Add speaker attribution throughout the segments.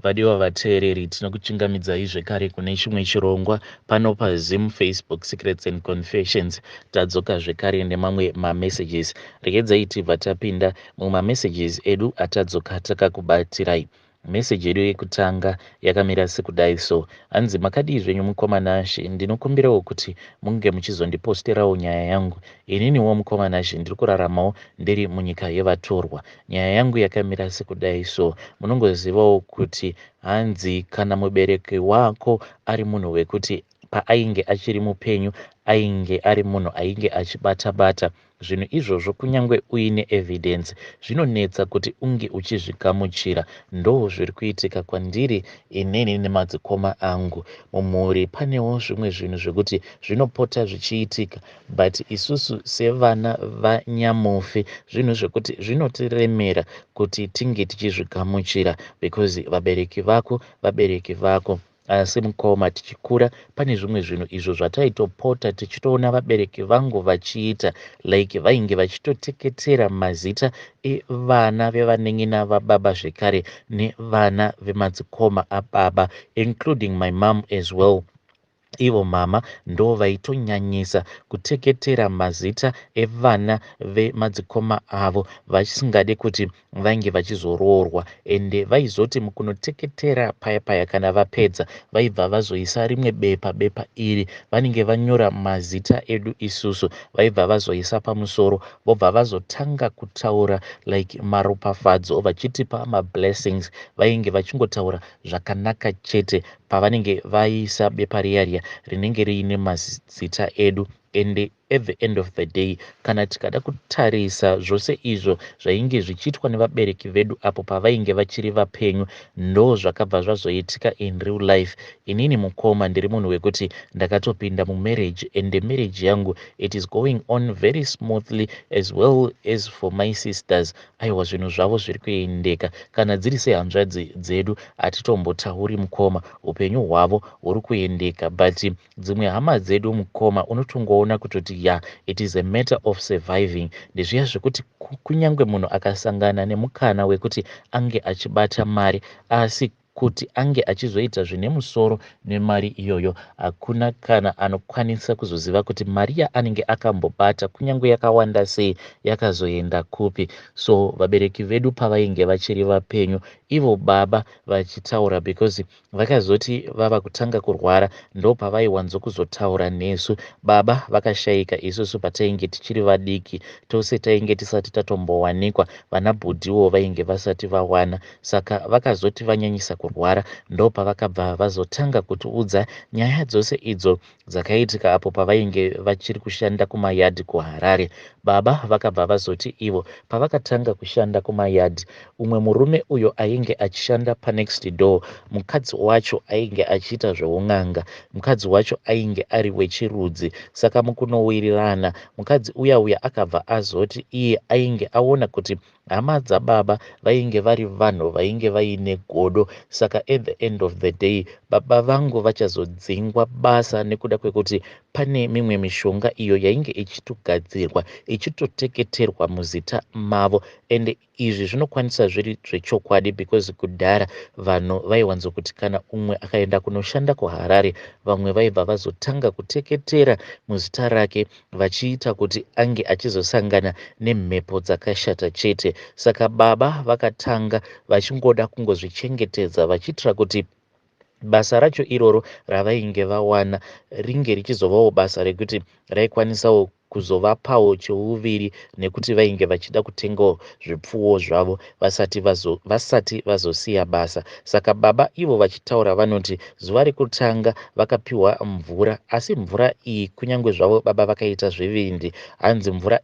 Speaker 1: Vadiwa vateereri, tinokuchingamidzai zvekare kune chimwe chirongwa pano paZim Facebook Secrets and Confessions. Tadzoka zvekare nemamwe mamessages. Regedzai tibva tapinda mumamessages edu atadzoka takakubatirai. Meseji yedu yekutanga yakamira sekudai so: hanzi makadii zvenyu mukoma She, ndinokumbirawo kuti munge muchizondiposterawo nyaya yangu. Ininiwo mukoma She ndiri kuraramawo ndiri munyika yevatorwa. Nyaya yangu yakamira sekudai so: munongozivawo kuti hanzi kana mubereki wako ari munhu wekuti paainge achiri mupenyu ainge ari munhu ainge achibata-bata zvinhu izvozvo, kunyange uine evidence, zvinonetsa kuti unge uchizvigamuchira. Ndo zviri kuitika kwandiri inini nemadzikoma angu. Mumhuri panewo zvimwe zvinhu zvekuti zvinopota zvichiitika, but isusu sevana vanyamufi zvinhu zvekuti zvinotiremera kuti tinge tichizvigamuchira, because vabereki vako. Asi mukoma tichikura pane zvimwe zvinhu izvo zvataitopota tichitoona vabereki vangu vachiita, like vainge vachitoteketera mazita evana vevanen'ina vababa zvekare nevana vemadzikoma ababa, including my mom as well. Ivo mama ndo vaitonyanyisa kuteketera mazita evana vemadzikoma avo vasingade kuti vange vachizoroorwa, ende vaizoti mukunoteketera paya kana vapedza vaibva vazoisa rimwe bepa iri vanenge vanyora mazita edu isusu, vaibva vazoisa pamusoro, vobva vazotanga kutaura like maropafadzo, vachitipa mablessings. Vainge vachingotaura zvakanaka chete pavanenge vaisa bepa riya rinenge riine mazita edu. And at the end of the day, kana tikada kutarisa zvose izvo zvainge zvichiitwa nevabereki vedu apo pavainge vachiri vapenyu, ndo zvakabva zvazoitika in real life. Inini mukoma ndiri munhu wekuti ndakatopinda mumarriage, and the marriage yangu it is going on very smoothly, as well as for my sisters. Aiwa, zvinhu zvavo zviri kuendeka. Kana dziri sehanzvadzi dzedu hatitombotauri mukoma, upenyu hwavo huri kuendeka, but dzimwe hama dzedu mukoma unotongoona kutoti it is a matter of surviving. Ndezviya zvekuti kunyange munhu akasangana nemukana wekuti ange achibata mari, asi kuti ange achizoita zvine musoro nemari iyoyo, hakuna kana anokwanisa kuzoziva kuti mari yaanenge akambobata kunyange yakawanda sei yakazoenda kupi. So vabereki vedu pavainge vachiri vapenyu, ivo baba vachitaura, because vakazoti vava kutanga kurwara ndo pavaiwanzokuzotaura nesu. Baba vakashayika isusu patainge tichiri vadiki, tose tainge tisati tatombowanikwa, vana bhudhiwo vainge vasati vawana. Saka vakazoti vanyanyisa kurwara ndo pavakabva vazotanga kutiudza nyaya dzose idzo dzakaitika apo pavainge vachiri kushanda kumayadhi kuHarare. Baba vakabva vazoti ivo pavakatanga kushanda kumayadhi, umwe murume uyo ainge achishanda panext door, mukadzi wacho ainge achiita zveun'anga, mukadzi wacho ainge ari wechirudzi. Saka mukunowirirana, mukadzi uya akabva azoti iye ainge aona kuti hama dzababa vainge vari vanhu vainge vaine godo. Saka at the end of the day, baba vangu vachazodzingwa basa nekuda kwekuti pane mimwe mishonga iyo yainge ichitogadzirwa ichitoteketerwa muzita mavo. And izvi zvinokwanisa zviri zvechokwadi, because kudhara vanhu vaiwanzokuti kana umwe akaenda kunoshanda kuHarare, vamwe vaibva vazotanga kuteketera muzita rake vachiita kuti ange achizosangana nemhepo dzakashata chete. Saka baba vakatanga vachingoda kungozvichengetedza, vachiitira kuti basa racho iroro ravainge vawana ringe richizovawo basa rekuti raikwanisawo kuzovapawo cheuviri, nekuti vainge vachida kutengawo zvipfuwo zvavo vasati vazosiya basa. Saka baba ivo vachitaura vanoti zuva rekutanga vakapiwa mvura, asi mvura iyi kunyange zvavo baba vakaita zvivindi, hanzi mvura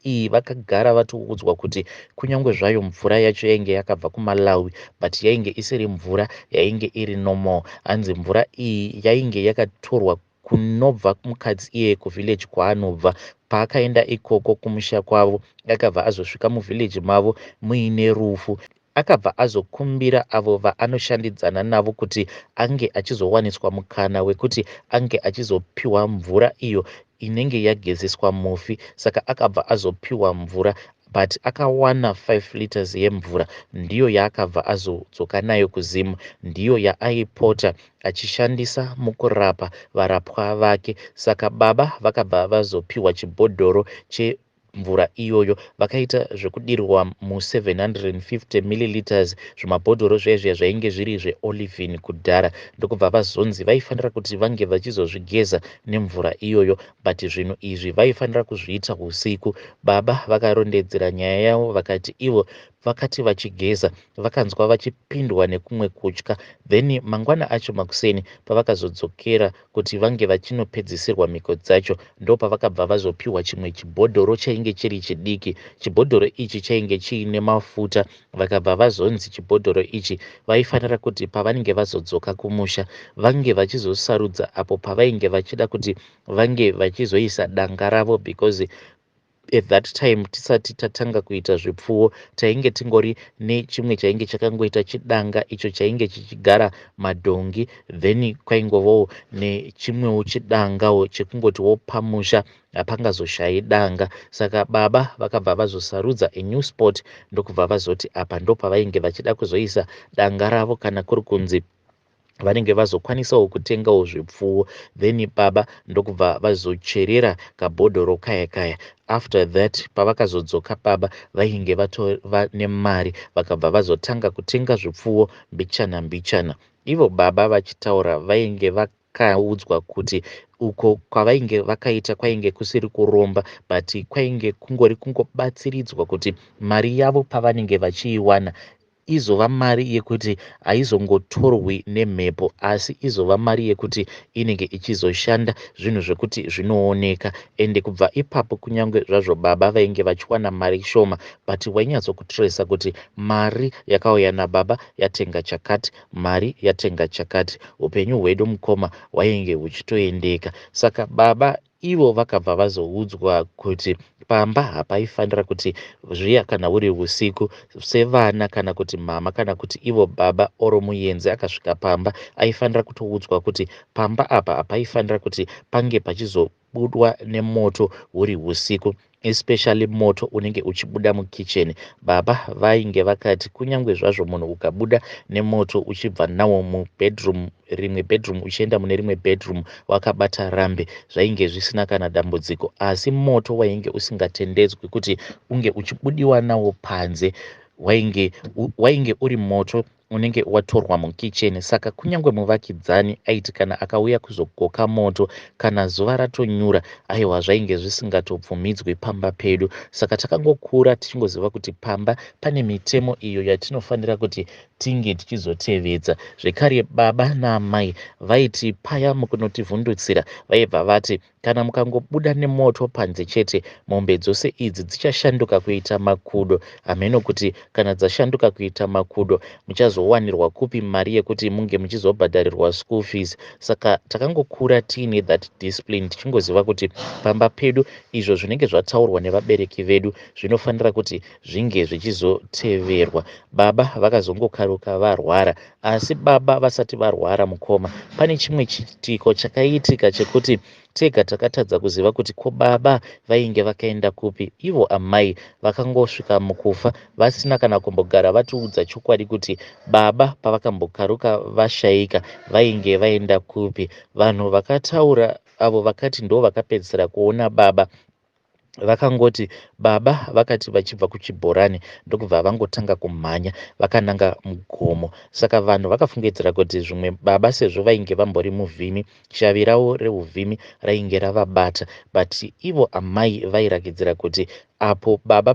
Speaker 1: iyi vakagara vatoudzwa kuti kunyange zvayo mvura yacho yainge yakabva kuMalawi, but yainge isiri mvura yainge iri normal. Hanzi mvura iyi yainge yakatorwa kunobva mukadzi iye kuvhileji kwaanobva. Paakaenda ikoko kumusha kwavo, akabva azosvika muvhileji mavo muine rufu, akabva azokumbira avo vaanoshandidzana navo kuti ange achizowaniswa mukana wekuti ange achizopiwa mvura iyo inenge yagezeswa mufi. Saka akabva azopiwa mvura. but akawana 5 liters yemvura, ndiyo yaakabva azodzoka nayo kuzimu, ndiyo yaaipota achishandisa mukurapa varapwa vake. Saka baba vakabva vazopiwa chibhodhoro chemvura iyoyo, vakaita zvekudirwa mu750 milliliters, zvimabhodhoro zvezviya zvainge zviri zveolivhin kudhara, ndokubva vazonzi vaifanira kuti vange vachizozvigeza nemvura iyoyo, but zvinhu izvi vaifanira kuzviita usiku. Baba vakarondedzera nyaya yavo, vakati ivo vakati vachigeza vakanzwa vachipindwa nekumwe kutya, then mangwana acho makuseni pavakazodzokera kuti vange vachinopedzisirwa mhiko dzacho, ndo pavakabva vazopiwa chimwe chibhodhoro chainge chiri chidiki. Chibhodhoro ichi chainge chiine mafuta, vakabva vazonzi chibhodhoro ichi vaifanira kuti pavanenge vazodzoka kumusha vange vachizosarudza apo pavainge vachida kuti vange vachizoisa danga ravo, because at that time tisati tatanga kuita zvipfuwo tainge tingori nechimwe chainge chakangoita chidanga icho chainge chichigara madhongi, then kwaingovawo nechimwewo chidangawo chekungotiwo pamusha hapangazoshayi danga. Saka baba vakabva vazosarudza anew spot, ndokubva vazoti apa ndo pavainge vachida kuzoisa danga ravo, kana kuri kunzi vanenge vazokwanisawo kutengawo zvipfuwo, then baba ndokubva vazocherera kabhodhoro kaya kaya. After that pavakazodzoka baba vainge vatova nemari, vakabva vazotanga kutenga zvipfuwo mbichana mbichana. Ivo baba vachitaura vainge vakaudzwa kuti uko kwavainge vakaita kwainge kusiri kuromba, but kwainge kungori kungobatsiridzwa kuti mari yavo pavanenge vachiiwana izova mari yekuti haizongotorwi nemhepo, asi izova mari yekuti inenge ichizoshanda zvinhu zvekuti zvinooneka. Ende kubva ipapo kunyange zvazvo baba vainge vachiwana mari shoma, but wainyatsokutoresa kuti mari yakauya nababa yatenga chakati, mari yatenga chakati, upenyu hwedu mukoma hwainge huchitoendeka. Saka baba ivo vakabva vazoudzwa kuti pamba hapaifanira kuti zviya kana uri usiku sevana, kana kuti mama, kana kuti ivo baba oro muenzi akasvika pamba, aifanira kutoudzwa kuti pamba apa hapaifanira kuti pange pachizobudwa nemoto huri usiku, especially moto unenge uchibuda mukicheni. Baba vainge vakati kunyange zvazvo munhu ukabuda nemoto uchibva nawo mubedroom, rimwe bedroom uchienda mune rimwe bedroom wakabata rambe, zvainge zvisina kana dambudziko, asi moto wainge usingatendedzwi kuti unge uchibudiwa nawo panze, wainge uri moto unenge watorwa mukicheni. Saka kunyange muvakidzani aiti kana akauya kuzogoka moto, kana zuva ratonyura, aiwa zvainge zvisingatobvumidzwi pamba pedu. Saka takangokura tichingoziva kuti pamba pane mitemo iyo yatinofanira kuti tinge tichizotevedza. Zvekare baba naamai vaiti paya mukunotivhundutsira vaibva vati kana mukangobuda nemoto panze chete, mombe dzose idzi dzichashanduka kuita makudo, hameno kuti kana dzashanduka kuita makudo muchazowanirwa kupi mari yekuti munge muchizobhadharirwa school fees. Saka takangokura tiine that discipline, tichingoziva kuti pamba pedu izvo zvinenge zvataurwa nevabereki vedu zvinofanira kuti zvinge zvichizoteverwa. Baba vakazongokaruka varwara, asi baba vasati varwara mukoma, pane chimwe chiitiko chakaitika chekuti tega takatadza kuziva kuti ko baba vainge vakaenda kupi. Ivo amai vakangosvika mukufa vasina kana kumbogara vatiudza chokwadi kuti baba pavakambokaruka vashayika vainge vaenda kupi. Vanhu vakataura avo vakati ndo vakapedzisira kuona baba vakangoti baba vakati vachibva kuchibhorani ndokubva vangotanga kumhanya vakananga mugomo. Saka vanhu vakafungidzira kuti zvimwe baba sezvo vainge vambori muvhimi, shavi ravo reuvhimi rainge ravabata, but ivo amai vairakidzira kuti apo baba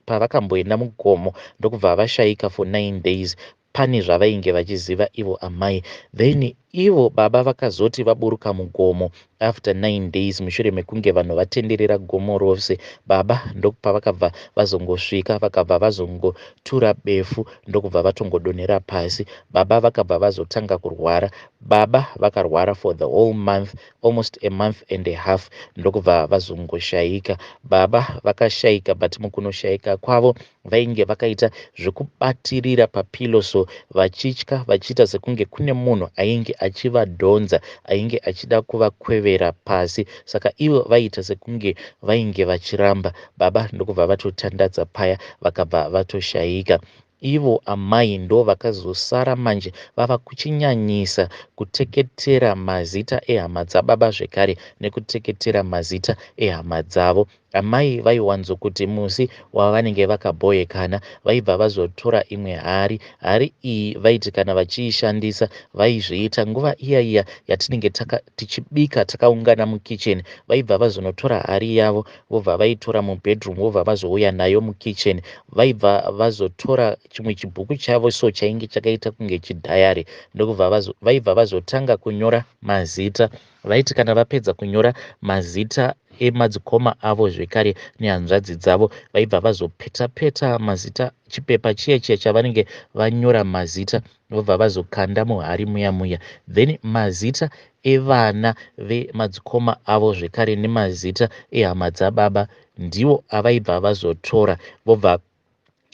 Speaker 1: pavakamboenda mugomo ndokubva vashayika for 9 days pane zvavainge vachiziva ivo amai. Then ivo baba vakazoti vaburuka mugomo after 9 days, mushure mekunge vanhu vatenderera gomo rose, baba ndopavakabva vazongosvika vakabva vazongotura befu ndokubva vatongodonhera pasi. Baba vakabva vazotanga kurwara. Baba vakarwara for the whole month, almost a month and a half, ndokubva vazongoshayika. Baba vakashayika, but mukunoshayika kwavo vainge vakaita zvekubatirira papiloso vachitya, vachiita sekunge kune munhu ainge achivadhonza, ainge achida kuvakwevera pasi. Saka ivo vaita sekunge vainge vachiramba. Baba ndokubva vatotandadza paya vakabva vatoshayika. Ivo amai ndo vakazosara manje vava kuchinyanyisa kuteketera mazita ehama dzababa zvekare nekuteketera mazita ehama dzavo. Amai vaiwanzo kuti musi wavanenge vakabhoyekana vaibva vazotora imwe hari iyi vaiti kana vachiishandisa vaizviita nguva iya yatinenge tichibika takaungana mukicheni. Vaibva vazonotora hari yavo vobva vaitora mubhedroom vobva vazouya nayo mukicheni. Vaibva vazotora chimwe chibhuku chavo so chainge chakaita kunge chidhayari ndokubva vaibva vazotanga kunyora mazita. Vaiti kana vapedza kunyora mazita emadzikoma avo zvekare nehanzvadzi dzavo vaibva vazopeta mazita chipepa chiya chavanenge vanyora mazita vobva vazokanda muhari muya. Then mazita evana vemadzikoma avo zvekare nemazita ehama dzababa ndiwo avaibva vazotora vobva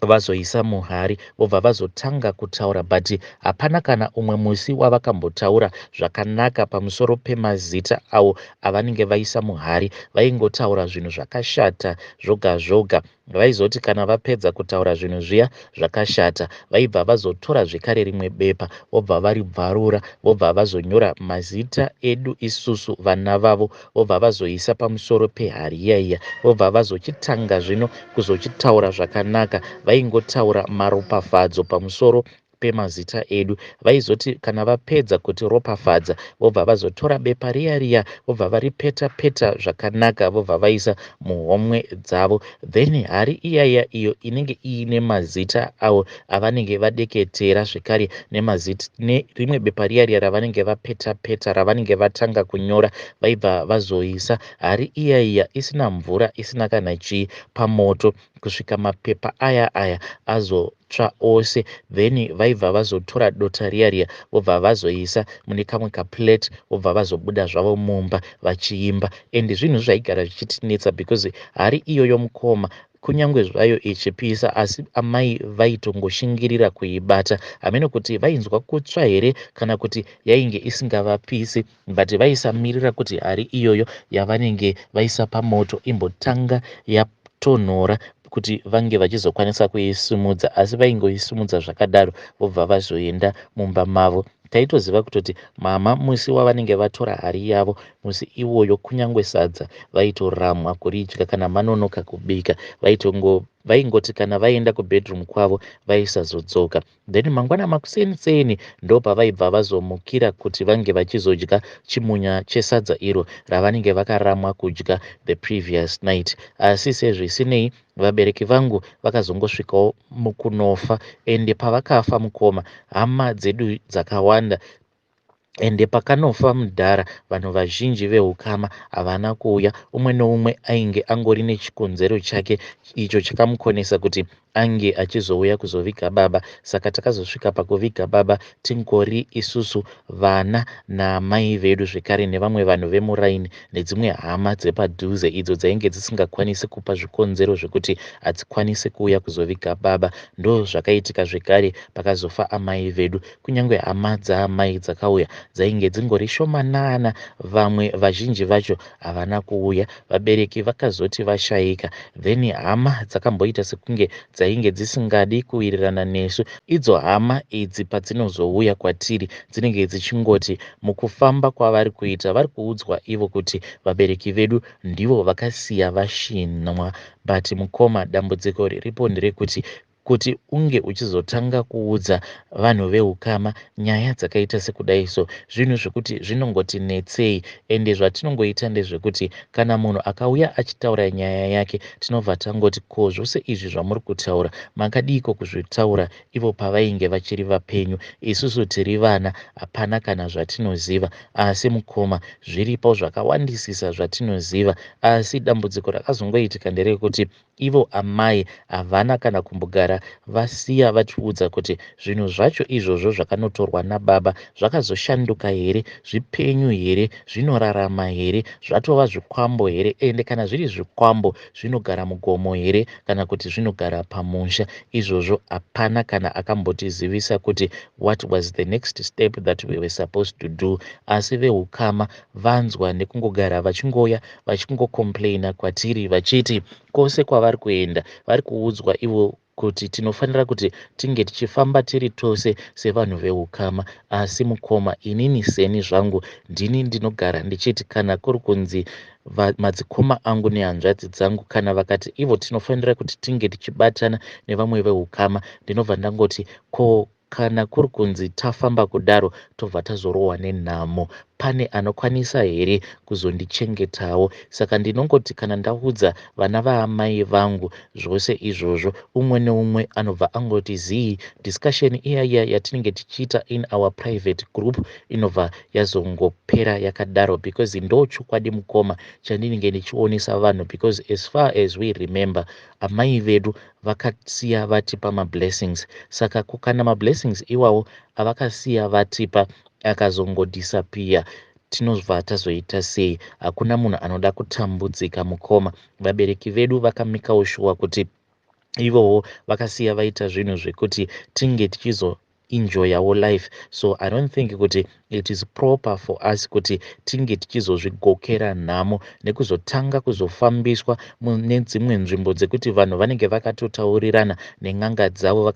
Speaker 1: vazoisa muhari vobva vazotanga kutaura, but hapana kana umwe musi wavakambotaura zvakanaka pamusoro pemazita avo avanenge vaisa muhari. Vaingotaura zvinhu zvakashata zvoga. Vaizoti kana vapedza kutaura zvinhu zviya zvakashata vaibva vazotora zvekare rimwe bepa vobva varibvarura vobva vazonyora mazita edu isusu vana vavo vobva vazoisa pamusoro pehari iya vobva vazochitanga zvino kuzochitaura zvakanaka. Vaingotaura maropafadzo pamusoro pemazita edu. Vaizoti kana vapedza kuti ropafadza vobva vazotora bepa riya vobva varipeta zvakanaka vobva vaisa muhomwe dzavo. Then hari iya iyo inenge iine mazita avo avanenge vadeketera zvekare nemazita nerimwe bepa riya ravanenge vapeta ravanenge vatanga kunyora vaibva vazoisa hari iya isina mvura isina kana chii pamoto kusvika mapepa aya azotsva ose. Then vaibva vazotora dota riya vobva vazoisa mune kamwe kaplate vobva vazobuda zvavo mumba vachiimba. And zvinhu zvaigara zvichitinetsa because hari iyoyo mukoma kunyange zvayo ichipisa asi amai vaitongoshingirira kuibata. Hamene kuti vainzwa kutsva here kana kuti yainge isingavapisi, but vaisamirira kuti hari iyoyo yavanenge vaisa pamoto imbotanga yatonhora kuti vange vachizokwanisa kuisimudza, asi vaingoisimudza zvakadaro vobva vazoenda mumba mavo. Taitoziva kutoti mama musi wavanenge vatora hari yavo musi iwoyo kunyange sadza vaitoramwa kuridya kana manonoka kubika. Vaingoti kana vaenda kubhedroom kwavo vaisazodzoka. Then mangwana makuseni ndo pavaibva vazomukira kuti vange vachizodya chimunya chesadza iro ravanenge vakaramwa kudya the previous night. Asi sezvisinei vabereki vangu vakazongosvikawo mukunofa, ende pavakafa mukoma hama dzedu dzakawanda ende pakanofa mudhara vanhu vazhinji veukama havana kuuya. Umwe noumwe ainge angori nechikonzero chake icho chakamukonesa kuti ange achizouya kuzoviga baba. Saka takazosvika pakuviga baba tingori isusu vana namai vedu zvekare nevamwe vanhu vemuraini nedzimwe hama dzepadhuze idzo dzainge dzisingakwanisi kupa zvikonzero zvekuti hadzikwanisi kuuya kuzoviga baba. Ndo zvakaitika zvekare pakazofa amai vedu. Kunyange hama dzaamai dzakauya dzainge dzingori shomanana, vamwe vazhinji vacho havana kuuya. Vabereki vakazoti vashayika, then hama dzakamboita sekunge dzainge dzisingadi kuwirirana nesu. Idzo hama idzi padzinozouya kwatiri dzinenge dzichingoti mukufamba kwavari kuita vari kuudzwa ivo kuti vabereki vedu ndivo vakasiya vashinwa. But mukoma dambudziko riripo nderekuti kuti unge uchizotanga kuudza vanhu veukama nyaya dzakaita sekudai so zvinhu zvekuti zvinongoti netsei. Ende zvatinongoita ndezvekuti kana munhu akauya achitaura nyaya yake tinobva tangoti ko zvose izvi zvamuri kutaura makadiko kuzvitaura ivo pavainge vachiri vapenyu? Isusu tiri vana hapana kana zvatinoziva, asi mukoma zviripo zvakawandisisa zvatinoziva. Asi dambudziko rakazongoitika nderekuti ivo amai havana kana kumbogara vasiya vachiudza kuti zvinhu zvacho izvozvo zvakanotorwa nababa zvakazoshanduka here, zvipenyu here, zvinorarama here, zvatova zvikwambo here, ende kana zviri zvikwambo zvinogara mugomo here kana kuti zvinogara pamusha. Izvozvo hapana kana akambotizivisa kuti what was the next step that we were supposed to do. Asi vehukama vanzwa nekungogara vachingoya vachingocomplaina kwatiri vachiti kwose kwavari kuenda vari kuudzwa ivo kuti tinofanira kuti tinge tichifamba tiri tose sevanhu vehukama. Asi mukoma, inini seni zvangu ndini ndinogara ndichiti kana kuri kunzi madzikoma angu nehanzvadzi dzangu kana vakati ivo tinofanira kuti tinge tichibatana nevamwe vehukama, ndinobva ndangoti ko kana kuri kunzi tafamba kudaro tobva tazorohwa nenhamo, pane anokwanisa here kuzondichengetawo? Saka ndinongoti kana ndaudza vana vaamai vangu zvose izvozvo, umwe neumwe anobva angoti zii discussion iya yatinenge tichiita in our private group inobva yazongopera yakadaro, because ndo chokwadi mukoma chandinenge ndichionesa vanhu, because as far as we remember amai vedu vakasiya vatipa mablessings. Saka kana mablessings iwawo avakasiya vatipa akazongodisappear, tinobva tazoita sei? Hakuna munhu anoda kutambudzika mukoma. Vabereki vedu vakamikawo shuwa kuti ivowo vakasiya vaita zvinhu zvekuti tinge tichizoenjoyawo life. So I don't think kuti it is proper for us kuti tinge tichizozvigokera nhamo nekuzotanga kuzofambiswa nedzimwe nzvimbo dzekuti vanhu vanenge vakatotaurirana nen'anga dzavo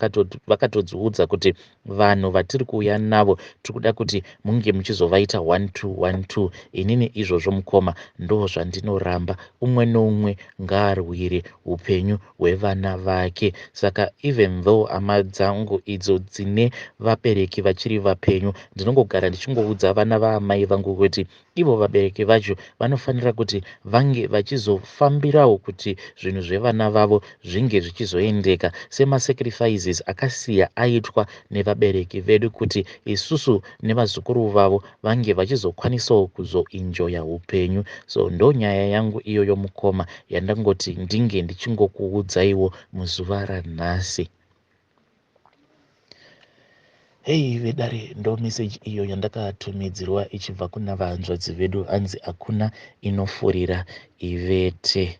Speaker 1: vakatodziudza kuti vanhu vatiri kuuya navo tiri kuda kuti munge muchizovaita 1 2 1 2. Inini izvozvo mukoma ndo zvandinoramba. Umwe noumwe ngaarwire upenyu hwevana vake. Saka even though hama dzangu idzo dzine vabereki vachiri vapenyu, ndinongogara ndichingoudza vana vaamai vangu kuti ivo vabereki vacho vanofanira kuti vange vachizofambirawo kuti zvinhu zvevana vavo zvinge zvichizoendeka semasacrifices akasiya aitwa nevabereki vedu kuti isusu nevazukuru vavo vange vachizokwanisawo kuzoenjoya upenyu. So ndo nyaya yangu iyoyo mukoma yandangoti ndinge ndichingokuudzaiwo muzuva ranhasi. Hei vedare, ndo meseji iyo yandakatumidzirwa ichibva kuna vahanzvadzi vedu, anzi hakuna inofurira ivete.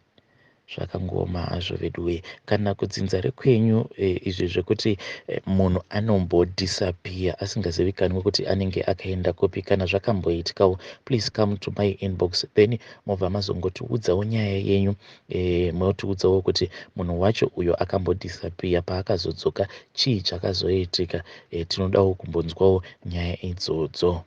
Speaker 1: Zvakangoma hazvo veduwe. Kana kudzinza rekwenyu izvi zvekuti munhu anombodisappear asingazivikanwi kuti anenge akaenda kupi, kana zvakamboitikawo, please come to my inbox, then mobva mazongotiudzawo nyaya yenyu, motiudzawo kuti munhu wacho uyo akambodisappear paakazodzoka chii chakazoitika. Tinodawo kumbonzwawo nyaya idzodzo.